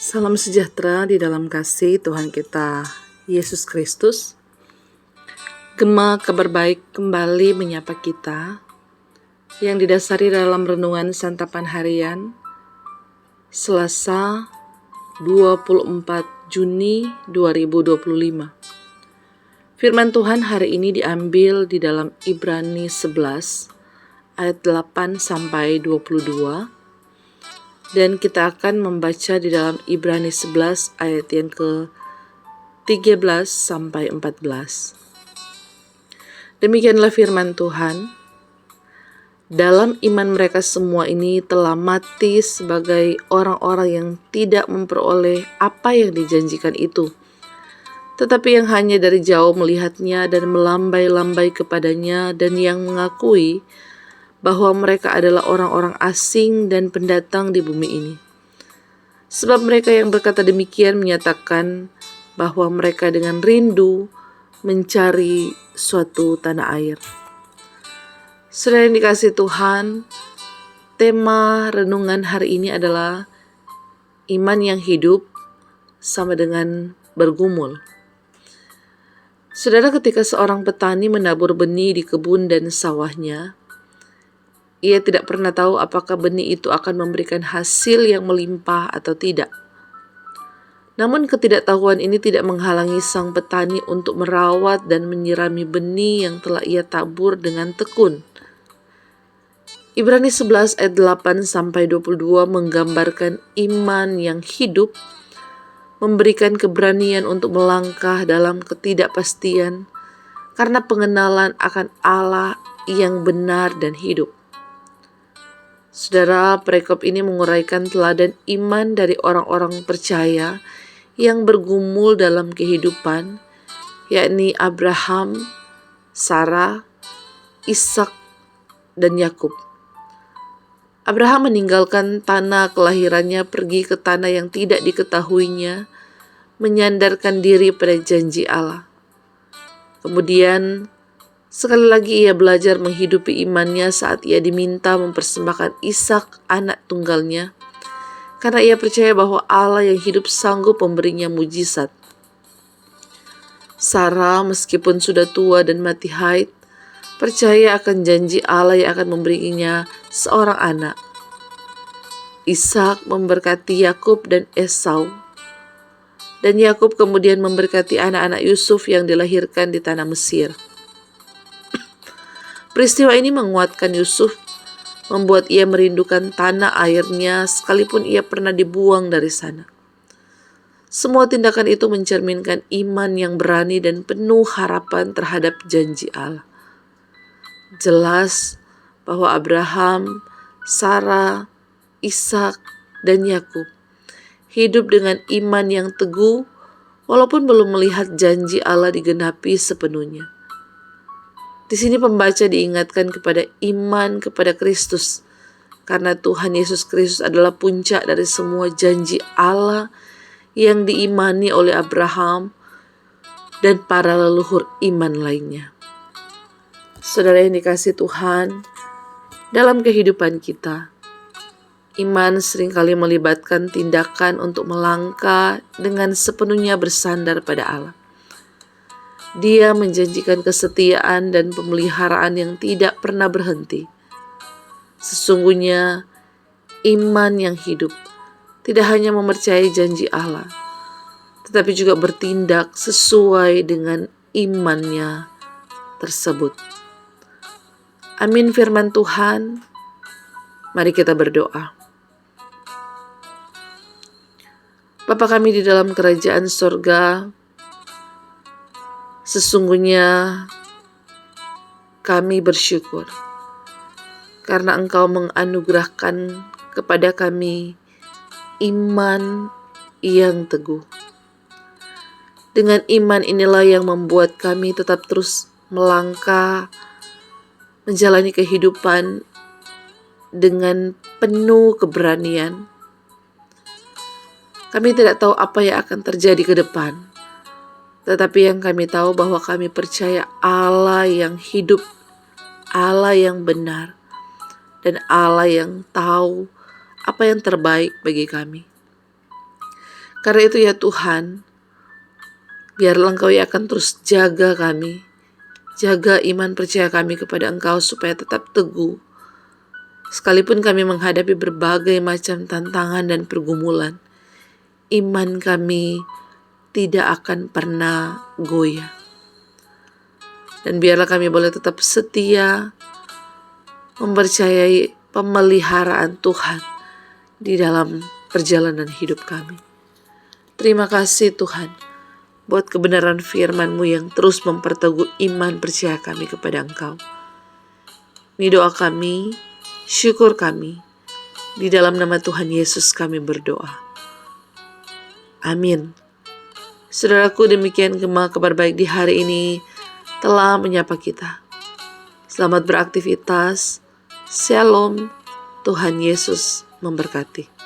Salam sejahtera di dalam kasih Tuhan kita Yesus Kristus. Gema kabar baik kembali menyapa kita yang didasari dalam renungan santapan harian Selasa 24 Juni 2025. Firman Tuhan hari ini diambil di dalam Ibrani 11 ayat 8 sampai 22. Dan kita akan membaca di dalam Ibrani 11 ayat yang ke-13 sampai 14. Demikianlah firman Tuhan. Dalam iman mereka semua ini telah mati sebagai orang-orang yang tidak memperoleh apa yang dijanjikan itu, tetapi yang hanya dari jauh melihatnya dan melambai-lambai kepadanya, dan yang mengakui bahwa mereka adalah orang-orang asing dan pendatang di bumi ini. Sebab mereka yang berkata demikian menyatakan bahwa mereka dengan rindu mencari suatu tanah air. Saudara yang dikasihi Tuhan, tema renungan hari ini adalah iman yang hidup sama dengan bergumul. Saudara, ketika seorang petani menabur benih di kebun dan sawahnya, ia tidak pernah tahu apakah benih itu akan memberikan hasil yang melimpah atau tidak. Namun ketidaktahuan ini tidak menghalangi sang petani untuk merawat dan menyirami benih yang telah ia tabur dengan tekun. Ibrani 11 ayat 8 sampai 22 menggambarkan iman yang hidup, memberikan keberanian untuk melangkah dalam ketidakpastian karena pengenalan akan Allah yang benar dan hidup. Saudara, perikop ini menguraikan teladan iman dari orang-orang percaya yang bergumul dalam kehidupan, yakni Abraham, Sarah, Ishak, dan Yakub. Abraham meninggalkan tanah kelahirannya pergi ke tanah yang tidak diketahuinya, menyandarkan diri pada janji Allah. Kemudian sekali lagi ia belajar menghidupi imannya saat ia diminta mempersembahkan Ishak, anak tunggalnya, karena ia percaya bahwa Allah yang hidup sanggup memberinya mujizat. Sarah meskipun sudah tua dan mati haid, percaya akan janji Allah yang akan memberinya seorang anak. Ishak memberkati Yakub dan Esau, dan Yakub kemudian memberkati anak-anak Yusuf yang dilahirkan di tanah Mesir. Peristiwa ini menguatkan Yusuf, membuat ia merindukan tanah airnya sekalipun ia pernah dibuang dari sana. Semua tindakan itu mencerminkan iman yang berani dan penuh harapan terhadap janji Allah. Jelas bahwa Abraham, Sarah, Ishak, dan Yakub hidup dengan iman yang teguh walaupun belum melihat janji Allah digenapi sepenuhnya. Di sini pembaca diingatkan kepada iman kepada Kristus, karena Tuhan Yesus Kristus adalah puncak dari semua janji Allah yang diimani oleh Abraham dan para leluhur iman lainnya. Saudara yang dikasihi Tuhan, dalam kehidupan kita, iman seringkali melibatkan tindakan untuk melangkah dengan sepenuhnya bersandar pada Allah. Dia menjanjikan kesetiaan dan pemeliharaan yang tidak pernah berhenti. Sesungguhnya iman yang hidup tidak hanya mempercayai janji Allah, tetapi juga bertindak sesuai dengan imannya tersebut. Amin firman Tuhan. Mari kita berdoa. Bapa kami di dalam kerajaan sorga, sesungguhnya kami bersyukur karena Engkau menganugerahkan kepada kami iman yang teguh. Dengan iman inilah yang membuat kami tetap terus melangkah, menjalani kehidupan dengan penuh keberanian. Kami tidak tahu apa yang akan terjadi ke depan, tetapi yang kami tahu bahwa kami percaya Allah yang hidup, Allah yang benar, dan Allah yang tahu apa yang terbaik bagi kami. Karena itu ya Tuhan, biarlah Engkau yang akan terus jaga kami, jaga iman percaya kami kepada Engkau supaya tetap teguh. Sekalipun kami menghadapi berbagai macam tantangan dan pergumulan, iman kami tidak akan pernah goyah. Dan biarlah kami boleh tetap setia, mempercayai pemeliharaan Tuhan di dalam perjalanan hidup kami. Terima kasih Tuhan, buat kebenaran firman-Mu yang terus memperteguh iman percaya kami kepada Engkau. Ini doa kami, syukur kami, di dalam nama Tuhan Yesus kami berdoa. Amin. Saudaraku, demikian Gema Kabar Baik di hari ini telah menyapa kita. Selamat beraktivitas. Shalom. Tuhan Yesus memberkati.